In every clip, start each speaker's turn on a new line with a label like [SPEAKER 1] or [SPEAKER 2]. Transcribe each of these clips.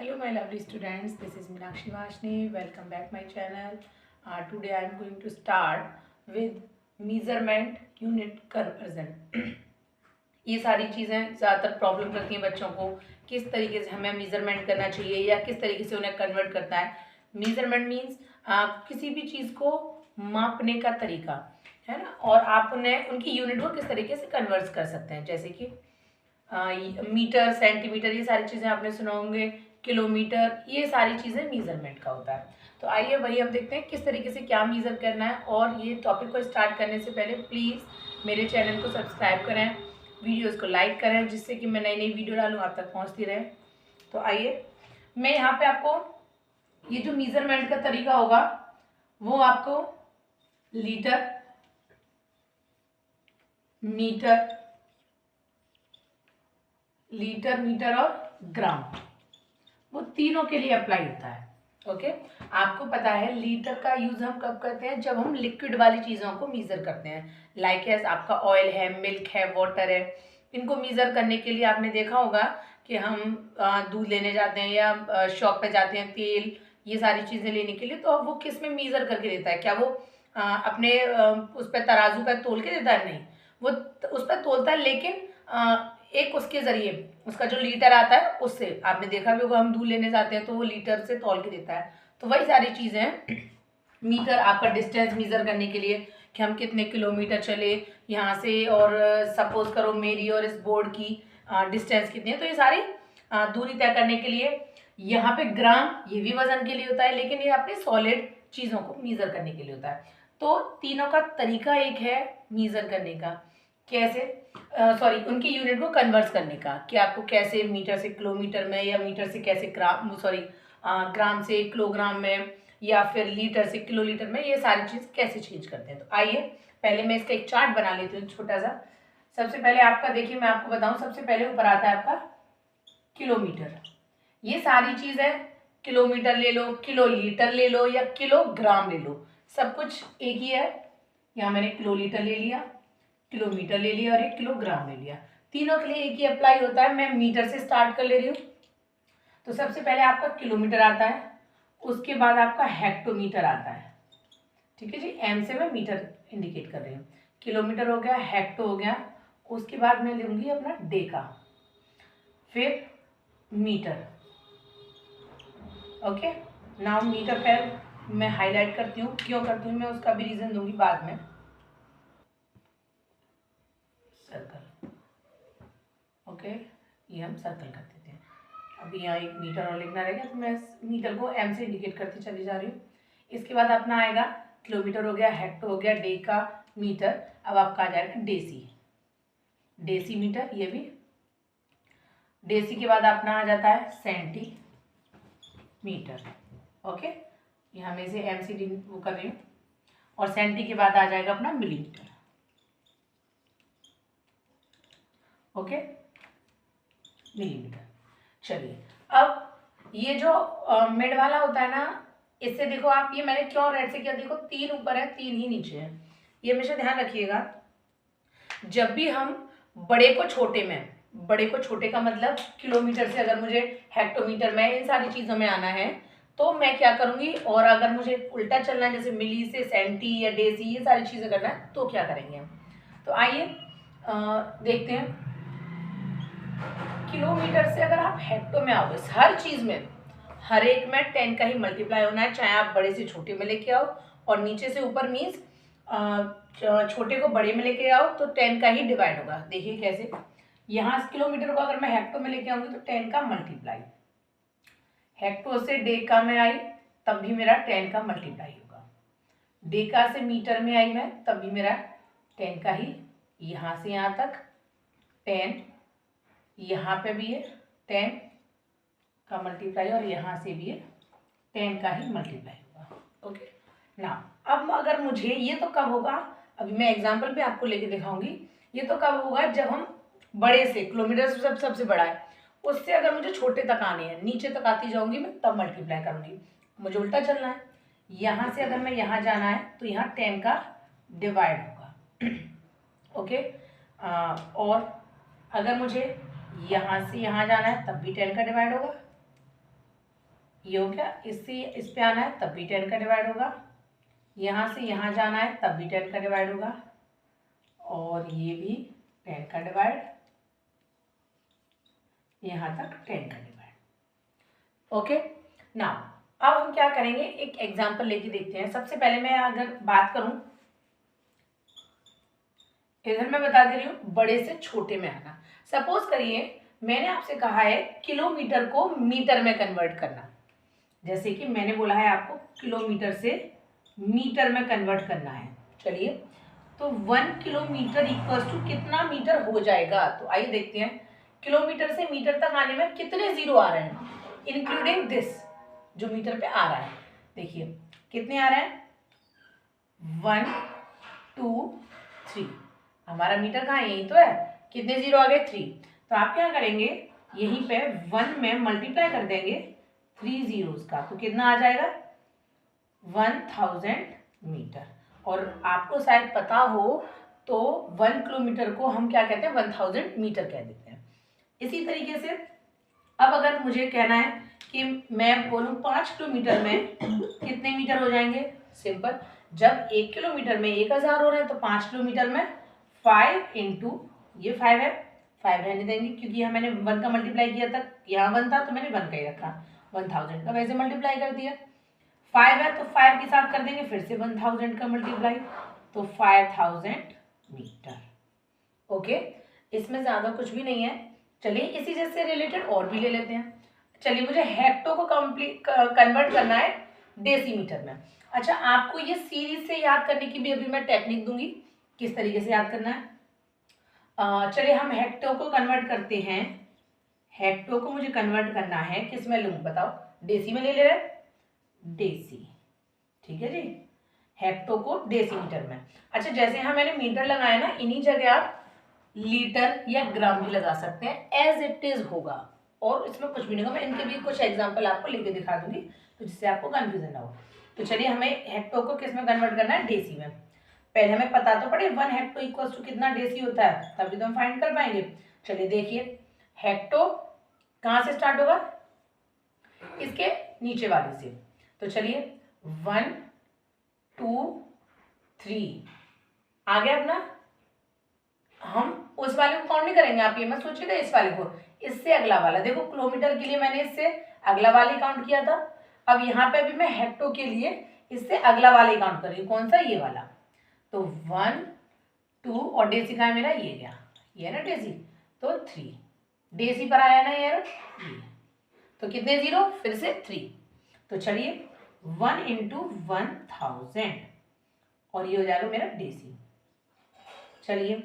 [SPEAKER 1] Hello my lovely students, this is Meenakshi Vashni. Welcome back my channel. Today I am going to start with measurement unit conversion. ये सारी चीज़ें ज़्यादातर problem करती हैं बच्चों को, किस तरीके से हमें मेजरमेंट करना चाहिए या किस तरीके से उन्हें कन्वर्ट करता है। मेजरमेंट मीन्स किसी भी चीज़ को मापने का तरीका है ना, और आप उन्हें उनकी यूनिट को किस तरीके से कन्वर्ट कर सकते हैं, जैसे कि मीटर, सेंटीमीटर, ये सारी चीज़ें आपने सुना होंगे, किलोमीटर, ये सारी चीज़ें मेजरमेंट का होता है। तो आइए वही हम देखते हैं किस तरीके से क्या मेज़र करना है। और ये टॉपिक को स्टार्ट करने से पहले प्लीज़ मेरे चैनल को सब्सक्राइब करें, वीडियोज़ को लाइक करें, जिससे कि मैं नई नई वीडियो डालूँ आप तक पहुँचती रहे। तो आइए मैं यहाँ पे आपको ये जो मेजरमेंट का तरीका होगा वो आपको लीटर, मीटर, मीटर और ग्राम, वो तीनों के लिए अप्लाई होता है। ओके, आपको पता है लीटर का यूज़ हम कब करते हैं, जब हम लिक्विड वाली चीज़ों को मीज़र करते हैं, लाइक एज आपका ऑयल है, मिल्क है, वाटर है। इनको मीज़र करने के लिए आपने देखा होगा कि हम दूध लेने जाते हैं या शॉप पे जाते हैं, तेल, ये सारी चीज़ें लेने के लिए, तो अब वो किस में मीज़र करके देता है? क्या वो अपने उस पर तराजू पर तोल के देता है? नहीं, वो उस पर तोलता है, लेकिन एक उसके ज़रिए, उसका जो लीटर आता है उससे, आपने देखा भी होगा हम दूध लेने जाते हैं तो वो लीटर से तौल के देता है। तो वही सारी चीज़ें हैं। मीटर आपका डिस्टेंस मीज़र करने के लिए कि हम कितने किलोमीटर चले यहाँ से, और सपोज करो मेरी और इस बोर्ड की डिस्टेंस कितनी है, तो ये सारी दूरी तय करने के लिए। यहाँ पे ग्राम, ये भी वजन के लिए होता है, लेकिन ये अपनी सॉलिड चीज़ों को मीज़र करने के लिए होता है। तो तीनों का तरीका एक है मीज़र करने का, कैसे उनकी यूनिट को कन्वर्ट करने का, कि आपको कैसे मीटर से किलोमीटर में, या मीटर से कैसे ग्राम से किलोग्राम में, या फिर लीटर से किलोलीटर में, ये सारी चीज़ कैसे चेंज करते हैं। तो आइए पहले मैं इसका एक चार्ट बना लेती हूँ छोटा सा। सबसे पहले आपका देखिए, मैं आपको बताऊँ, सबसे पहले ऊपर आता है आपका किलोमीटर। ये सारी चीज़ें, किलोमीटर ले लो, किलोलीटर ले लो, या किलोग्राम ले लो, सब कुछ एक ही है। यहाँ मैंने किलोलीटर ले लिया, किलोमीटर ले लिया और एक किलोग्राम ले लिया, तीनों के लिए एक ही अप्लाई होता है। मैं मीटर से स्टार्ट कर ले रही हूँ। तो सबसे पहले आपका किलोमीटर आता है, उसके बाद आपका हेक्टोमीटर आता है। ठीक है जी, एम से मैं मीटर इंडिकेट कर रही हूँ। किलोमीटर हो गया, हेक्टो हो गया, उसके बाद मैं लूँगी अपना डेका, फिर मीटर। ओके, नाउ मीटर पर मैं हाईलाइट करती हूँ, क्यों करती हूँ मैं उसका भी रीज़न दूंगी बाद में। सर्कल, ओके, ये हम सर्कल कर देते हैं। अभी यहाँ एक मीटर और लिखना रहेगा, तो मैं मीटर को एम से इंडिकेट करती चली जा रही हूँ। इसके बाद अपना आएगा किलोमीटर हो गया, हेक्टो हो गया, डेका, मीटर। अब आपका आ जाएगा डेसी, डेसीमीटर, ये भी। डेसी के बाद अपना आ जाता है सेंटीमीटर। ओके, यहाँ में से एम से वो कर रही हूँ, और सेंटी के बाद आ जाएगा अपना मिलीमीटर। Okay, millimetre. चलिए, अब ये जो मिड वाला होता है ना, इससे देखो आप, ये मैंने क्यों रेड से किया, देखो 3 ऊपर है, 3 ही नीचे है। ये हमेशा ध्यान रखिएगा, जब भी हम बड़े को छोटे में, बड़े को छोटे का मतलब किलोमीटर से अगर मुझे हेक्टोमीटर में, इन सारी चीज़ों में आना है, तो मैं क्या करूँगी, और अगर मुझे उल्टा चलना है, जैसे मिली से सेंटी या डेसी, ये सारी चीज़ें करना है, तो क्या करेंगे हम। तो आइए देखते हैं। किलोमीटर से अगर आप हेक्टो में आओगे, हर चीज़ में, हर एक में 10 का ही मल्टीप्लाई होना है, चाहे आप बड़े से छोटे में लेके आओ, और नीचे से ऊपर मीन्स छोटे को बड़े में लेके आओ तो 10 का ही डिवाइड होगा। देखिए कैसे, यहाँ किलोमीटर को अगर मैं हेक्टो में लेके आऊंगी तो 10 का मल्टीप्लाई, हेक्टो से डेका में आई तब भी मेरा 10 का मल्टीप्लाई होगा, डेका से मीटर में आई मैं तब भी मेरा 10 का ही, यहाँ से यहाँ तक 10, यहाँ पे भी है 10 का मल्टीप्लाई, और यहाँ से भी है 10 का ही मल्टीप्लाई होगा। ओके ना, अब अगर मुझे, ये तो कब होगा, अभी मैं एग्जांपल पे आपको लेके दिखाऊंगी, ये तो कब होगा जब हम बड़े से, किलोमीटर से सबसे बड़ा है, उससे अगर मुझे छोटे तक आने हैं, नीचे तक आती जाऊंगी मैं, तब मल्टीप्लाई करूंगी। मुझे उल्टा चलना है, यहाँ से अगर मैं यहाँ जाना है तो यहाँ 10 का डिवाइड होगा। ओके, और अगर मुझे यहाँ से यहाँ जाना है तब भी 10 का डिवाइड होगा, ये हो गया, इससे इस पे आना है तब भी 10 का डिवाइड होगा, यहाँ से यहाँ जाना है तब भी 10 का डिवाइड होगा, और ये भी 10 का डिवाइड, यहाँ तक 10 का डिवाइड। ओके, नाउ अब हम क्या करेंगे, एक एग्जांपल लेके देखते हैं। सबसे पहले मैं अगर बात करूं, इधर मैं बता दे रही हूँ बड़े से छोटे में आना। सपोज करिए मैंने आपसे कहा है किलोमीटर को मीटर में कन्वर्ट करना, जैसे कि मैंने बोला है आपको किलोमीटर से मीटर में कन्वर्ट करना है। चलिए, तो 1 किलोमीटर इक्वल्स टू कितना मीटर हो जाएगा, तो आइए देखते हैं किलोमीटर से मीटर तक आने में कितने जीरो आ रहे हैं, इंक्लूडिंग दिस जो मीटर पे आ रहा है। देखिए कितने आ रहे हैं, 1 2 3, हमारा मीटर कहाँ है, यही तो है, कितने जीरो आ गए 3। तो आप क्या करेंगे, यहीं पे 1 में मल्टीप्लाई कर देंगे 3 जीरोस का, तो कितना आ जाएगा 1000 मीटर। और आपको शायद पता हो तो 1 किलोमीटर को हम क्या कहते हैं, 1000 मीटर कह देते हैं। इसी तरीके से अब अगर मुझे कहना है कि मैं बोलूँ 5 किलोमीटर में कितने मीटर हो जाएंगे, सिंपल, जब 1 किलोमीटर में 1000 हो रहे हैं तो 5 किलोमीटर में 5 इंटू ये 5 है, 5 रहने देंगे क्योंकि यहाँ मैंने 1 का मल्टीप्लाई किया था, यहाँ 1 था तो मैंने 1 का ही रखा, 1000 का वैसे मल्टीप्लाई कर दिया। 5 है तो 5 के साथ कर देंगे फिर से 1000 का मल्टीप्लाई, तो 5000 मीटर। ओके, इसमें ज़्यादा कुछ भी नहीं है। चलिए इसी जैसे रिलेटेड और भी ले लेते हैं। चलिए, मुझे हेक्टो को कन्वर्ट करना है डेसीमीटर में। अच्छा, आपको ये सीरीज से याद करने की भी अभी मैं टेक्निक दूंगी, किस तरीके से याद करना है। चलिए हम हेक्टो को कन्वर्ट करते हैं। हेक्टो को मुझे कन्वर्ट करना है, किस में लूँ बताओ, डेसी में ले रहे हैं, डेसी, ठीक है जी, हेक्टो को डेसीमीटर में। अच्छा, जैसे यहाँ मैंने मीटर लगाया ना, इन्हीं जगह आप लीटर या ग्राम भी लगा सकते हैं, एज इट इज होगा और इसमें कुछ भी नहीं होगा। मैं इनके भी कुछ एग्जांपल आपको लेके दिखा दूंगी तो जिससे आपको कंफ्यूजन ना हो। तो चलिए हमें हेक्टो को किस में कन्वर्ट करना है, डेसी में। पहले हमें पता तो पड़े 1 हेक्टो इक्वल्स टू कितना डेसी होता है, तभी तो हम फाइंड कर पाएंगे। चलिए देखिए, हेक्टो कहाँ से स्टार्ट होगा, इसके नीचे वाले से। तो चलिए 1 2 3 आ गया अपना, हम उस वाले को काउंट नहीं करेंगे, आप ये मत सोचिएगा इस वाले को, इससे अगला वाला। देखो किलोमीटर के लिए मैंने इससे अगला वाला ही काउंट किया था, अब यहाँ पे भी मैं हेक्टो के लिए इससे अगला वाला ही काउंट कर रही हूँ, कौन सा, ये वाला। तो 1 2 और डेसी का है मेरा, ये गया, ये है ना डेसी, तो 3 डेसी पर आया ना यार, ये तो कितने जीरो, फिर से 3। तो चलिए 1 इंटू 1000 और ये हो जाएगा मेरा डेसी। चलिए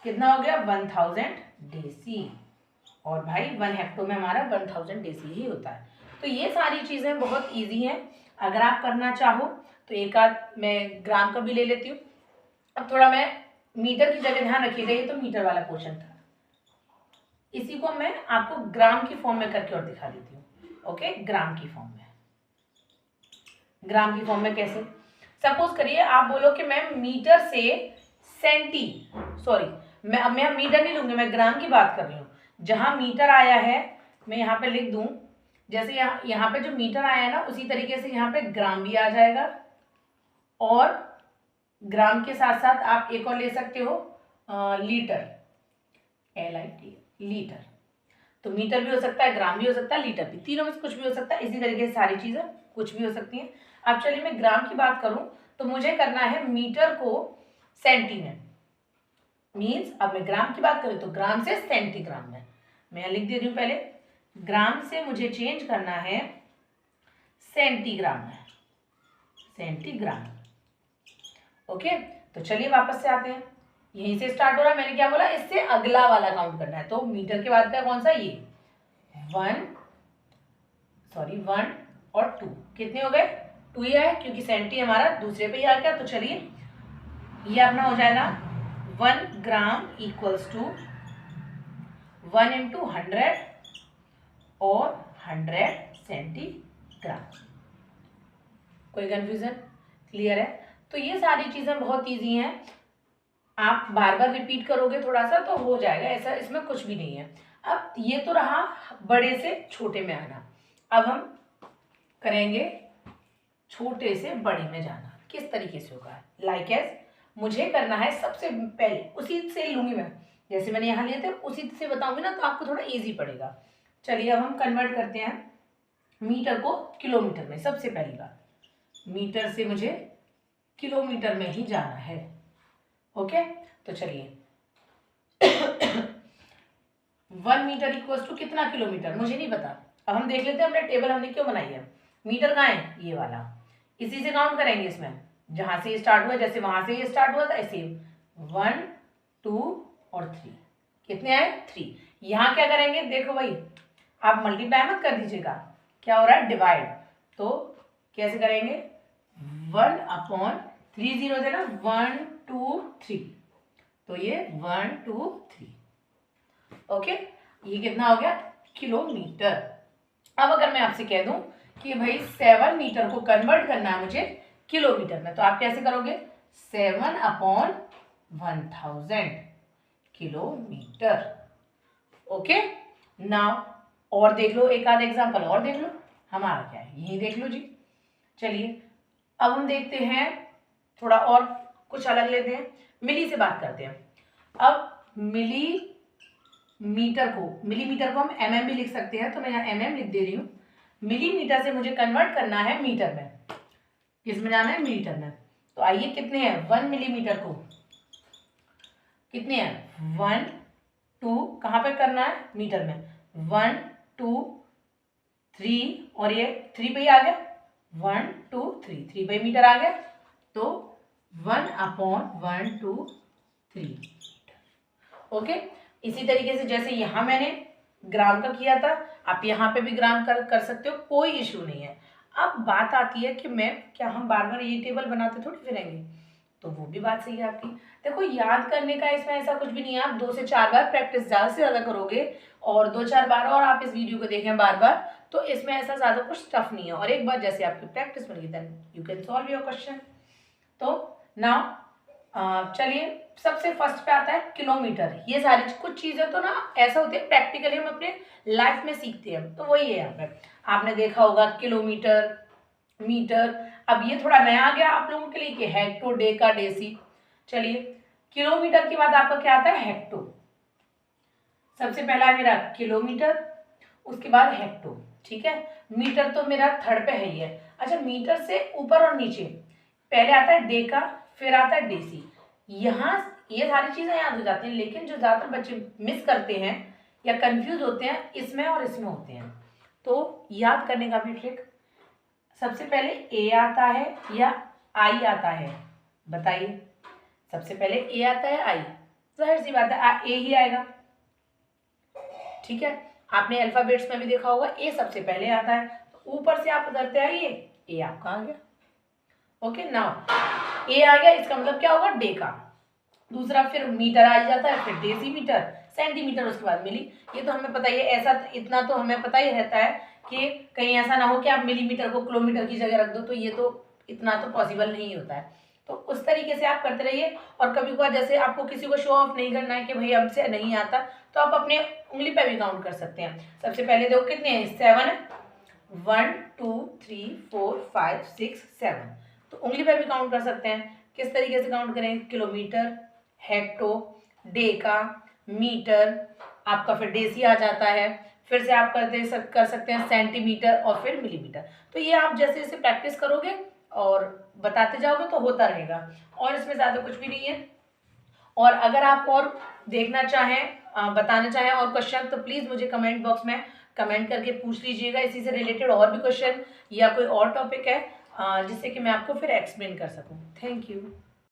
[SPEAKER 1] कितना हो गया, 1000 डेसी, और भाई 1 हेक्टो में हमारा 1000 डेसी ही होता है। तो ये सारी चीज़ें बहुत इजी हैं, अगर आप करना चाहो तो एक आध मैं ग्राम का भी ले लेती हूँ। अब थोड़ा मैं मीटर की जगह ध्यान रखिएगा, ये तो मीटर वाला पोर्शन था, इसी को मैं आपको ग्राम की फॉर्म में करके और दिखा देती हूँ। ओके, ग्राम की फॉर्म में, ग्राम की फॉर्म में कैसे, सपोज करिए आप बोलो कि मैं मीटर से सेंटी, सॉरी मैं मीटर नहीं लूंगी, मैं ग्राम की बात कर रही हूँ। जहां मीटर आया है मैं यहाँ पे लिख दूं, जैसे यहाँ पे जो मीटर आया है ना, उसी तरीके से यहाँ पे ग्राम भी आ जाएगा, और ग्राम के साथ साथ आप एक और ले सकते हो लीटर, LIT, लीटर। तो मीटर भी हो सकता है, ग्राम भी हो सकता है, लीटर भी, तीनों में से कुछ भी हो सकता है। इसी तरीके से सारी चीजें कुछ भी हो सकती हैं। अब चलिए मैं ग्राम की बात करूं तो मुझे करना है मीटर को सेंटी में, मीन्स अब मैं ग्राम की बात करूं तो ग्राम से सेंटीग्राम में, मैं लिख दे रही हूं पहले, ग्राम से मुझे चेंज करना है सेंटीग्राम में, सेंटीग्राम। ओके, तो चलिए वापस से आते हैं, यहीं से स्टार्ट हो रहा है, मैंने क्या बोला, इससे अगला वाला काउंट करना है। तो मीटर के बाद का कौन सा, ये 1 और 2 कितने हो गए, 2 ही आए क्योंकि सेंटी हमारा दूसरे पे ही आ गया। तो चलिए ये अपना हो जाएगा 1 ग्राम इक्वल्स टू 1 इंटू 100 और 100 सेंटीग्राम। कोई कंफ्यूजन, क्लियर है। तो ये सारी चीजें बहुत इजी हैं, आप बार बार रिपीट करोगे थोड़ा सा तो हो जाएगा, ऐसा इसमें कुछ भी नहीं है। अब ये तो रहा बड़े से छोटे में आना, अब हम करेंगे छोटे से बड़े में जाना। किस तरीके से होगा? लाइक एज मुझे करना है सबसे पहले, उसी से लूंगी मैं, जैसे मैंने यहाँ लिए थे उसी से बताऊंगी ना, तो आपको थोड़ा इजी पड़ेगा। चलिए अब हम कन्वर्ट करते हैं मीटर को किलोमीटर में। सबसे पहली बात, मीटर से मुझे किलोमीटर में ही जाना है। ओके, तो चलिए 1 मीटर इक्वल्स टू कितना किलोमीटर, मुझे नहीं पता। अब हम देख लेते हैं, हमने टेबल हमने क्यों बनाई है। मीटर कहाँ है? ये वाला, इसी से काउंट करेंगे इसमें, जहां से ये स्टार्ट हुआ, जैसे वहां से ये स्टार्ट हुआ था ऐसे 1 2 और 3। कितने आए? 3। यहाँ क्या करेंगे? देखो भाई, आप मल्टीप्लाई मत कर दीजिएगा, क्या हो रहा है? डिवाइड। तो कैसे करेंगे? 1/3 जीरो थे ना, 1 2 3, तो ये 1 2 3। ओके, ये कितना हो गया? किलोमीटर। अब अगर मैं आपसे कह दूं कि भाई 7 मीटर को कन्वर्ट करना है मुझे किलोमीटर में, तो आप कैसे करोगे? 7/1000 किलोमीटर। ओके, नाउ और देख लो, एक आध एग्जांपल और देख लो। हमारा क्या है, यही देख लो जी। चलिए अब हम देखते हैं, थोड़ा और कुछ अलग लेते हैं, मिली से बात करते हैं। अब मिलीमीटर को हम mm भी लिख सकते हैं, तो मैं यहाँ mm लिख दे रही हूँ। मिलीमीटर से मुझे कन्वर्ट करना है मीटर में, किसमें जाना है? मीटर में। तो आइए कितने हैं? 1 मिलीमीटर को कितने हैं? 1 2, कहाँ पे करना है? मीटर में। 1 2 3, और ये 3 पे ही आ गया, 1 2 3, 3 पे मीटर आ गया, तो 1/1 2 3। ओके, इसी तरीके से जैसे यहाँ मैंने ग्राम का किया था, आप यहाँ पे भी ग्राम कर सकते हो, कोई इश्यू नहीं है। अब बात आती है कि मैं क्या, हम बार बार ये टेबल बनाते थोड़ी फिरेंगे, तो वो भी बात सही है आपकी। देखो याद करने का इसमें ऐसा कुछ भी नहीं है, आप 2 से 4 बार प्रैक्टिस ज़्यादा से ज़्यादा करोगे, और 2-4 बार और आप इस वीडियो को देखें बार बार, तो इसमें ऐसा ज़्यादा कुछ टफ नहीं है। और एक बार जैसे आपकी प्रैक्टिस बन गई, then you can solve your question. तो नाउ चलिए, सबसे फर्स्ट पे आता है किलोमीटर। ये सारी कुछ चीज़ें तो ना ऐसा होती है, प्रैक्टिकली हम अपने लाइफ में सीखते हैं, तो वही है यहाँ पे। आपने देखा होगा किलोमीटर, मीटर। अब ये थोड़ा नया आ गया आप लोगों के लिए कि हेक्टो, डेका, डेसी। चलिए किलोमीटर के बाद आपका क्या आता है? हेक्टो। सबसे पहला है मेरा किलोमीटर, उसके बाद हेक्टो। ठीक है, मीटर तो मेरा थर्ड पे है ही है। अच्छा, मीटर से ऊपर और नीचे पहले आता है डेका, फिर आता है डेसी। यहाँ ये सारी चीजें याद हो जाती हैं, लेकिन जो ज्यादातर बच्चे मिस करते हैं या कंफ्यूज होते हैं, इसमें और इसमें होते हैं। तो याद करने का भी ट्रिक, सबसे पहले ए आता है या आई आता है? बताइए, सबसे पहले ए आता है, आई? जाहिर सी बात है ए ही आएगा। ठीक है, आपने अल्फाबेट्स में भी देखा होगा, ए सबसे पहले आता है, तो ऊपर से आप उधरते आइए, ए आपका आ गया। ओके, नाउ ए आ गया, इसका मतलब क्या होगा? डेका। दूसरा फिर मीटर आ जाता है, फिर डेसीमीटर, सेंटीमीटर, उसके बाद मिली। ये तो हमें पता ही है, ऐसा इतना तो हमें पता ही रहता है कि कहीं ऐसा ना हो कि आप मिलीमीटर को किलोमीटर की जगह रख दो, तो ये तो इतना तो पॉसिबल नहीं होता है। तो उस तरीके से आप करते रहिए। और कभी कभार जैसे आपको किसी को शो ऑफ नहीं करना है कि भाई हमसे नहीं आता, तो आप अपने उंगली पे भी काउंट कर सकते हैं। सबसे पहले देखो कितने हैं? 7 है, 1 2 3 4 5 6 7, तो उंगली पे भी काउंट कर सकते हैं। किस तरीके से काउंट करें? किलोमीटर, हेक्टो, डेका, मीटर, आपका फिर डेसी आ जाता है, फिर से आप कर सकते हैं सेंटीमीटर और फिर मिलीमीटर। तो ये आप जैसे जैसे प्रैक्टिस करोगे और बताते जाओगे तो होता रहेगा, और इसमें ज़्यादा कुछ भी नहीं है। और अगर आप और देखना चाहें, बताना चाहें और क्वेश्चन, तो प्लीज़ मुझे कमेंट बॉक्स में कमेंट करके पूछ लीजिएगा। इसी से रिलेटेड और भी क्वेश्चन या कोई और टॉपिक है जिससे कि मैं आपको फिर एक्सप्लेन कर सकूं। Thank you.